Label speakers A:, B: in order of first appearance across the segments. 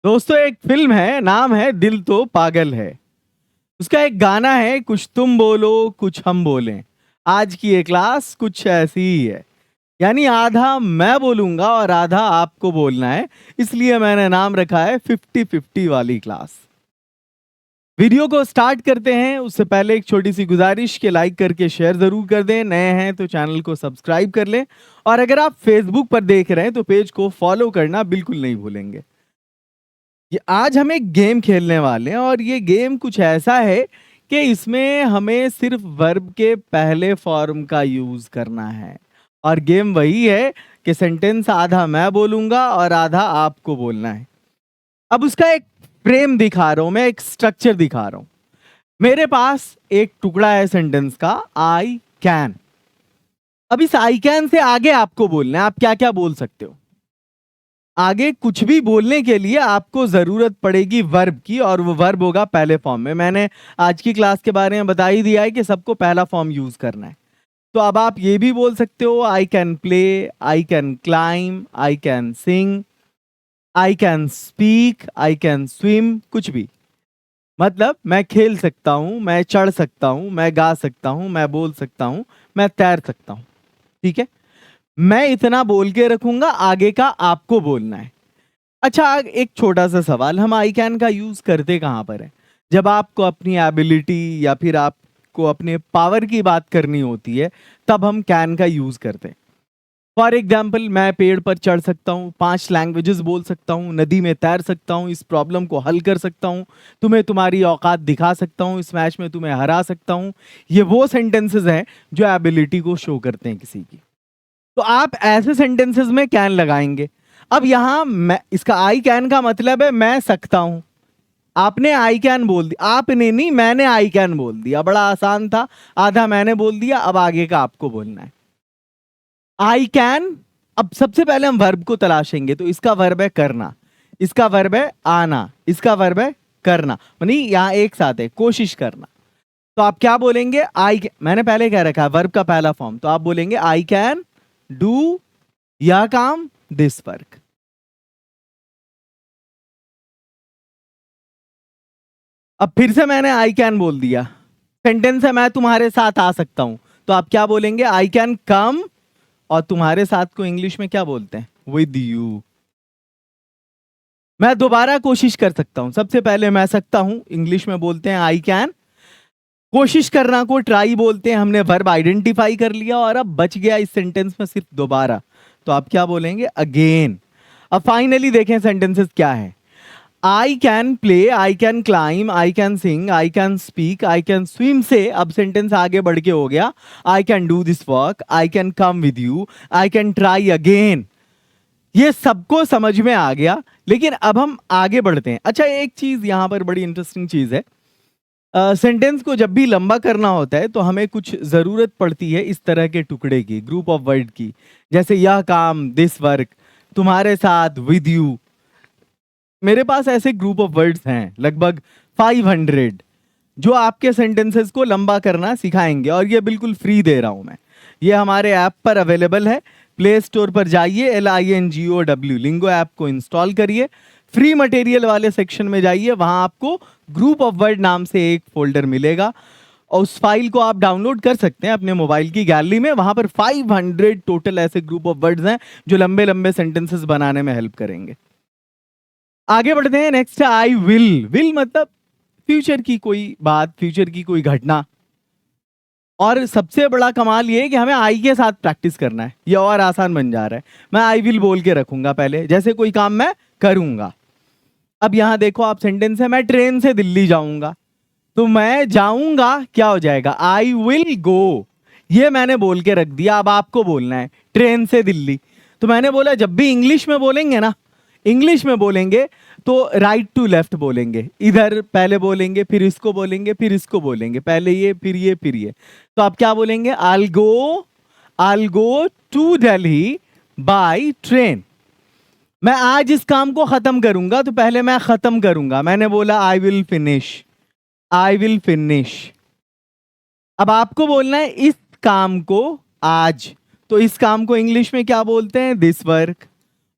A: दोस्तों एक फिल्म है, नाम है दिल तो पागल है। उसका एक गाना है, कुछ तुम बोलो कुछ हम बोलें। आज की ये क्लास कुछ ऐसी ही है। यानी आधा मैं बोलूंगा और आधा आपको बोलना है। इसलिए मैंने नाम रखा है 50-50 वाली क्लास। वीडियो को स्टार्ट करते हैं उससे पहले एक छोटी सी गुजारिश के लाइक करके शेयर जरूर कर दें। नए हैं तो चैनल को सब्सक्राइब कर लें और अगर आप फेसबुक पर देख रहे हैं तो पेज को फॉलो करना बिल्कुल नहीं भूलेंगे। ये आज हम एक गेम खेलने वाले हैं और ये गेम कुछ ऐसा है कि इसमें हमें सिर्फ वर्ब के पहले फॉर्म का यूज करना है। और गेम वही है कि सेंटेंस आधा मैं बोलूंगा और आधा आपको बोलना है। अब उसका एक फ्रेम दिखा रहा हूं, मैं एक स्ट्रक्चर दिखा रहा हूं। मेरे पास एक टुकड़ा है सेंटेंस का, आई कैन। अब इस आई कैन से आगे आपको बोलना है, आप क्या क्या बोल सकते हो। आगे कुछ भी बोलने के लिए आपको जरूरत पड़ेगी वर्ब की और वो वर्ब होगा पहले फॉर्म में। मैंने आज की क्लास के बारे में बता ही दिया है कि सबको पहला फॉर्म यूज करना है। तो अब आप ये भी बोल सकते हो, I can play, I can climb, I can sing, I can speak, I can swim, कुछ भी। मतलब मैं खेल सकता हूं, मैं चढ़ सकता हूं, मैं गा सकता हूं, मैं बोल सकता हूं, मैं तैर सकता हूं। ठीक है, मैं इतना बोल के रखूंगा, आगे का आपको बोलना है। अच्छा, एक छोटा सा सवाल, हम आई कैन का यूज करते कहाँ पर है? जब आपको अपनी एबिलिटी या फिर आपको अपने पावर की बात करनी होती है तब हम कैन का यूज करते हैं। फॉर एग्जाम्पल, मैं पेड़ पर चढ़ सकता हूँ, 5 लैंग्वेजेस बोल सकता हूँ, नदी में तैर सकता हूँ, इस प्रॉब्लम को हल कर सकता हूँ, तुम्हें तुम्हारी औकात दिखा सकता हूँ, इस मैच में तुम्हें हरा सकता हूँ। ये वो सेंटेंसेस हैं जो एबिलिटी को शो करते हैं किसी की। तो आप ऐसे सेंटेंसेस में कैन लगाएंगे। अब यहां मैं, इसका आई कैन का मतलब है मैं सकता हूं। आपने आई कैन बोल दिया, आपने नहीं, मैंने आई कैन बोल दिया, बड़ा आसान था। आधा मैंने बोल दिया, अब आगे का आपको बोलना है। I can. अब सबसे पहले हम वर्ब को तलाशेंगे, तो इसका वर्ब है करना, इसका वर्ब है आना, इसका वर्ब है करना, यानी यहां एक साथ है कोशिश करना। तो आप क्या बोलेंगे? मैंने पहले कह रखा है वर्ब का पहला फॉर्म, तो आप बोलेंगे आई कैन डू यह काम, दिस वर्क। अब फिर से मैंने आई कैन बोल दिया, सेंटेंस है मैं तुम्हारे साथ आ सकता हूं, तो आप क्या बोलेंगे? I can come. और तुम्हारे साथ को इंग्लिश में क्या बोलते हैं? With you. मैं दोबारा कोशिश कर सकता हूं, सबसे पहले मैं सकता हूं इंग्लिश में बोलते हैं आई कैन। कोशिश करना को ट्राई बोलते हैं, हमने वर्ब आइडेंटिफाई कर लिया और अब बच गया इस सेंटेंस में सिर्फ दोबारा, तो आप क्या बोलेंगे? अगेन। अब फाइनली देखें सेंटेंसेस क्या है। I can play, I can climb, I can sing, I can speak, I can swim से अब सेंटेंस आगे बढ़ के हो गया I can do this work, I can come with you, I can try again. ये सबको समझ में आ गया, लेकिन अब हम आगे बढ़ते हैं। अच्छा, एक चीज यहां पर बड़ी इंटरेस्टिंग चीज है। सेंटेंस को जब भी लंबा करना होता है तो हमें कुछ जरूरत पड़ती है इस तरह के टुकड़े की, ग्रुप ऑफ वर्ड की। जैसे यह काम, दिस वर्क, तुम्हारे साथ, विद यू। मेरे पास ऐसे ग्रुप ऑफ वर्ड्स हैं लगभग 500 जो आपके सेंटेंसेस को लंबा करना सिखाएंगे, और ये बिल्कुल फ्री दे रहा हूं मैं। ये हमारे ऐप पर अवेलेबल है। प्ले स्टोर पर जाइए, LINGOW लिंगो ऐप को इंस्टॉल करिए। फ्री मटेरियल वाले सेक्शन में जाइए, वहां आपको ग्रुप ऑफ वर्ड नाम से एक फोल्डर मिलेगा और उस फाइल को आप डाउनलोड कर सकते हैं अपने मोबाइल की गैलरी में। वहां पर 500 टोटल ऐसे ग्रुप ऑफ वर्ड्स हैं जो लंबे लंबे सेंटेंसेस बनाने में हेल्प करेंगे। आगे बढ़ते हैं। नेक्स्ट है आई विल। विल मतलब फ्यूचर की कोई बात, फ्यूचर की कोई घटना। और सबसे बड़ा कमाल ये है कि हमें आई के साथ प्रैक्टिस करना है, ये और आसान बन जा रहा है। मैं आई विल बोल के रखूंगा पहले, जैसे कोई काम मैं करूंगा। अब यहां देखो, आप सेंटेंस है मैं ट्रेन से दिल्ली जाऊंगा, तो मैं जाऊंगा क्या हो जाएगा? I will go. ये मैंने बोल के रख दिया, अब आपको बोलना है ट्रेन से दिल्ली। तो मैंने बोला जब भी इंग्लिश में बोलेंगे ना, इंग्लिश में बोलेंगे तो राइट टू लेफ्ट बोलेंगे, इधर पहले बोलेंगे, फिर इसको बोलेंगे, फिर इसको बोलेंगे, पहले ये फिर ये फिर ये। तो आप क्या बोलेंगे? I go to Delhi by train. मैं आज इस काम को खत्म करूंगा, तो पहले मैं खत्म करूंगा, मैंने बोला I will finish, I will finish. अब आपको बोलना है इस काम को आज, तो इस काम को इंग्लिश में क्या बोलते हैं? This work.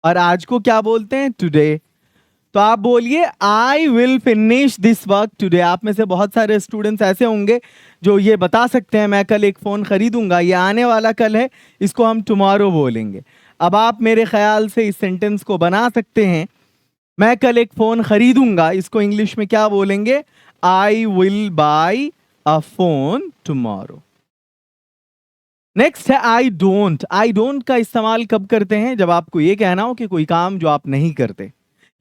A: और आज को क्या बोलते हैं? टुडे। तो आप बोलिए I will finish this work today. आप में से बहुत सारे स्टूडेंट्स ऐसे होंगे जो ये बता सकते हैं मैं कल एक फ़ोन खरीदूंगा, ये आने वाला कल है, इसको हम टुमारो बोलेंगे। अब आप मेरे ख्याल से इस सेंटेंस को बना सकते हैं, मैं कल एक फ़ोन खरीदूंगा, इसको इंग्लिश में क्या बोलेंगे? I will buy a phone tomorrow. Next है आई डोंट। आई डोंट का इस्तेमाल कब करते हैं? जब आपको ये कहना हो कि कोई काम जो आप नहीं करते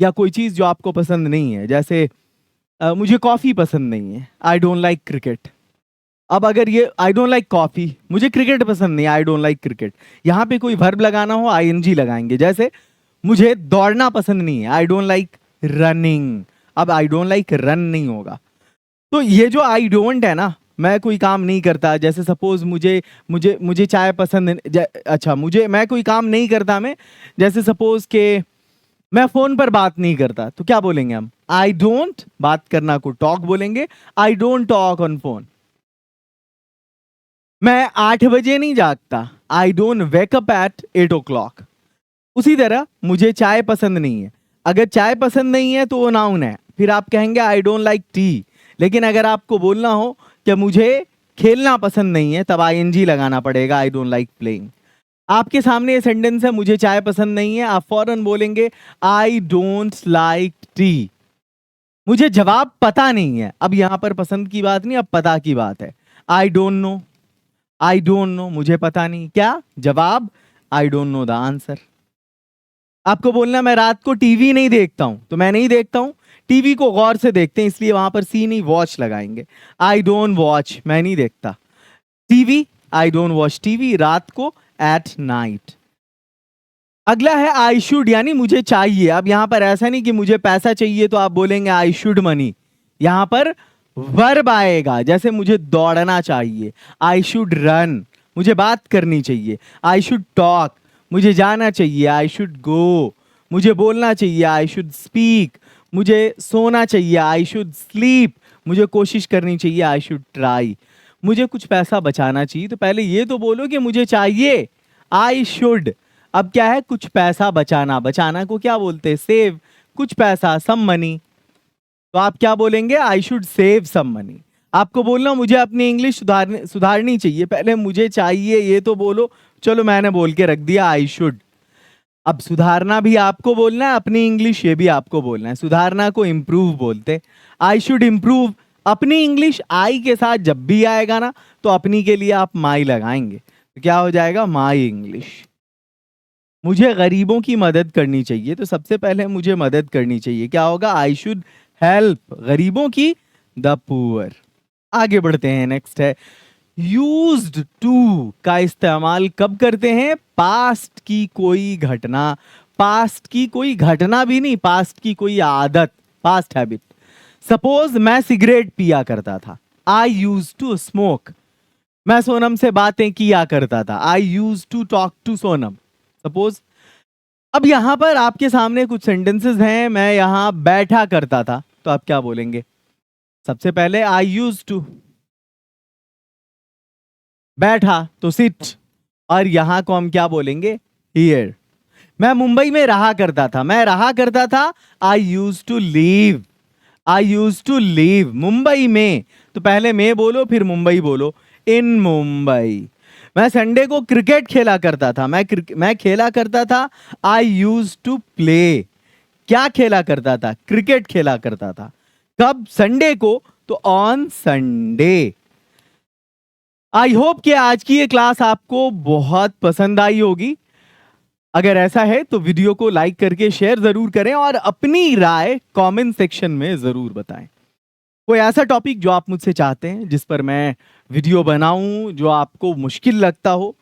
A: या कोई चीज़ जो आपको पसंद नहीं है। जैसे मुझे कॉफ़ी पसंद नहीं है, आई डोंट लाइक क्रिकेट। अब अगर ये आई डोंट लाइक कॉफ़ी, मुझे क्रिकेट पसंद नहीं, आई डोंट लाइक क्रिकेट, यहाँ पे कोई वर्ब लगाना हो आईएनजी लगाएंगे। जैसे मुझे दौड़ना पसंद नहीं है, आई डोंट लाइक रनिंग। अब आई डोंट लाइक रन नहीं होगा। तो ये जो आई डोंट है ना, मैं कोई काम नहीं करता, जैसे सपोज मुझे मुझे मुझे चाय पसंद, अच्छा मुझे मैं कोई काम नहीं करता मैं, जैसे सपोज के मैं फोन पर बात नहीं करता, तो क्या बोलेंगे हम? आई डोंट, बात करना को टॉक बोलेंगे, I don't talk on phone. मैं 8 बजे नहीं जागता, I don't wake up at 8 o'clock। उसी तरह मुझे चाय पसंद नहीं है, अगर चाय पसंद नहीं है तो वो नाउन है, फिर आप कहेंगे आई डोंट लाइक टी। लेकिन अगर आपको बोलना हो कि मुझे खेलना पसंद नहीं है, तब आईएनजी लगाना पड़ेगा, आई डोंट लाइक प्लेइंग। आपके सामने ये सेंटेंस है, मुझे चाय पसंद नहीं है, आप फौरन बोलेंगे आई डोंट लाइक टी। मुझे जवाब पता नहीं है, अब यहां पर पसंद की बात नहीं, अब पता की बात है। I don't know, I don't know, मुझे पता नहीं, क्या जवाब? I don't know the answer. आपको बोलना मैं रात को टीवी नहीं देखता हूं, तो मैं नहीं देखता हूं, टीवी को गौर से देखते हैं, इसलिए वहां पर सी नहीं वॉच लगाएंगे। आई डोंट वॉच, मैं नहीं देखता TV, I don't watch TV, रात को एट नाइट। अगला है आई शुड, यानी मुझे चाहिए। अब यहां पर ऐसा नहीं कि मुझे पैसा चाहिए तो आप बोलेंगे आई शुड मनी, यहां पर वर्ब आएगा। जैसे मुझे दौड़ना चाहिए, आई शुड रन, मुझे बात करनी चाहिए, आई शुड टॉक, मुझे जाना चाहिए, आई शुड गो, मुझे बोलना चाहिए, आई शुड स्पीक, मुझे सोना चाहिए, आई शुड स्लीप, मुझे कोशिश करनी चाहिए, आई शुड ट्राई। मुझे कुछ पैसा बचाना चाहिए, तो पहले ये तो बोलो कि मुझे चाहिए, आई शुड। अब क्या है? कुछ पैसा बचाना, बचाना को क्या बोलते हैं? सेव, कुछ पैसा, सम मनी, तो आप क्या बोलेंगे? I should save some money. आपको बोलना मुझे अपनी इंग्लिश सुधारनी चाहिए, पहले मुझे चाहिए ये तो बोलो, चलो मैंने बोल के रख दिया आई शुड। अब सुधारना भी आपको बोलना है, अपनी इंग्लिश ये भी आपको बोलना है। सुधारना को इम्प्रूव बोलते, आई शुड इम्प्रूव अपनी इंग्लिश। आई के साथ जब भी आएगा ना, तो अपनी के लिए आप माई लगाएंगे, तो क्या हो जाएगा? My English. मुझे गरीबों की मदद करनी चाहिए, तो सबसे पहले मुझे मदद करनी चाहिए, क्या होगा? आई शुड हेल्प गरीबों की, द पुअर। आगे बढ़ते हैं, नेक्स्ट है यूज्ड टू का इस्तेमाल कब करते हैं? पास्ट की कोई घटना, पास्ट की कोई घटना भी नहीं, पास्ट की कोई आदत, पास्ट हैबिट। सपोज मैं सिगरेट पिया करता था, आई यूज टू स्मोक। मैं सोनम से बातें किया करता था, I use to talk to Sonam, suppose. अब यहां पर आपके सामने कुछ सेंटेंसेस हैं, मैं यहां बैठा करता था, तो आप क्या बोलेंगे? सबसे पहले आई यूज टू, बैठा तो सिट, और यहां को हम क्या बोलेंगे? हियर। मैं मुंबई में रहा करता था, मैं रहा करता था, I use to live, I use to live Mumbai में, तो पहले मैं बोलो फिर मुंबई बोलो, इन मुंबई। मैं संडे को क्रिकेट खेला करता था, मैं खेला करता था, आई यूज टू प्ले। क्या खेला करता था? क्रिकेट खेला करता था। कब? संडे को, तो ऑन संडे। आई होप कि आज की ये क्लास आपको बहुत पसंद आई होगी। अगर ऐसा है तो वीडियो को लाइक करके शेयर जरूर करें और अपनी राय कमेंट सेक्शन में जरूर बताएं। कोई ऐसा टॉपिक जो आप मुझसे चाहते हैं जिस पर मैं वीडियो बनाऊं, जो आपको मुश्किल लगता हो,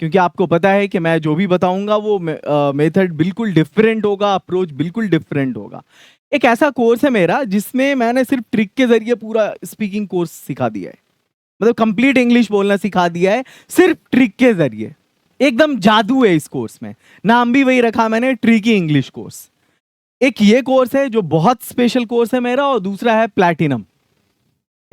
A: क्योंकि आपको पता है कि मैं जो भी बताऊंगा वो मेथड बिल्कुल डिफरेंट होगा, अप्रोच बिल्कुल डिफरेंट होगा। एक ऐसा कोर्स है मेरा जिसमें मैंने सिर्फ ट्रिक के जरिए पूरा स्पीकिंग कोर्स सिखा दिया है, मतलब कंप्लीट इंग्लिश बोलना सिखा दिया है सिर्फ ट्रिक के जरिए। एकदम जादू है इस कोर्स में, नाम भी वही रखा मैंने, ट्रिकी इंग्लिश कोर्स। एक ये कोर्स है जो बहुत स्पेशल कोर्स है मेरा, और दूसरा है प्लैटिनम।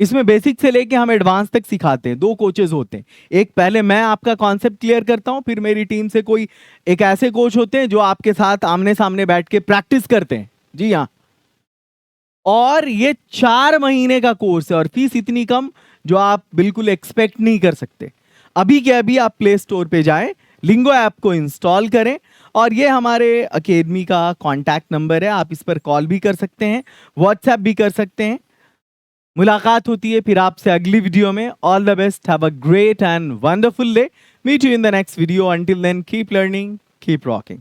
A: इसमें बेसिक से लेके हम एडवांस तक सिखाते हैं। 2 कोचेस होते हैं, एक पहले मैं आपका कॉन्सेप्ट क्लियर करता हूं, फिर मेरी टीम से कोई एक ऐसे कोच होते हैं जो आपके साथ आमने सामने बैठ के प्रैक्टिस करते हैं। जी हाँ, और ये 4 महीने का कोर्स है और फीस इतनी कम जो आप बिल्कुल एक्सपेक्ट नहीं कर सकते। अभी के अभी आप प्ले स्टोर पे जाएं, लिंगो ऐप को इंस्टॉल करें और ये हमारे अकेडमी का कॉन्टैक्ट नंबर है, आप इस पर कॉल भी कर सकते हैं, व्हाट्सएप भी कर सकते हैं। मुलाकात होती है फिर आपसे अगली वीडियो में। All the best, have a great and wonderful day. Meet you in the next video. Until then keep learning, keep rocking.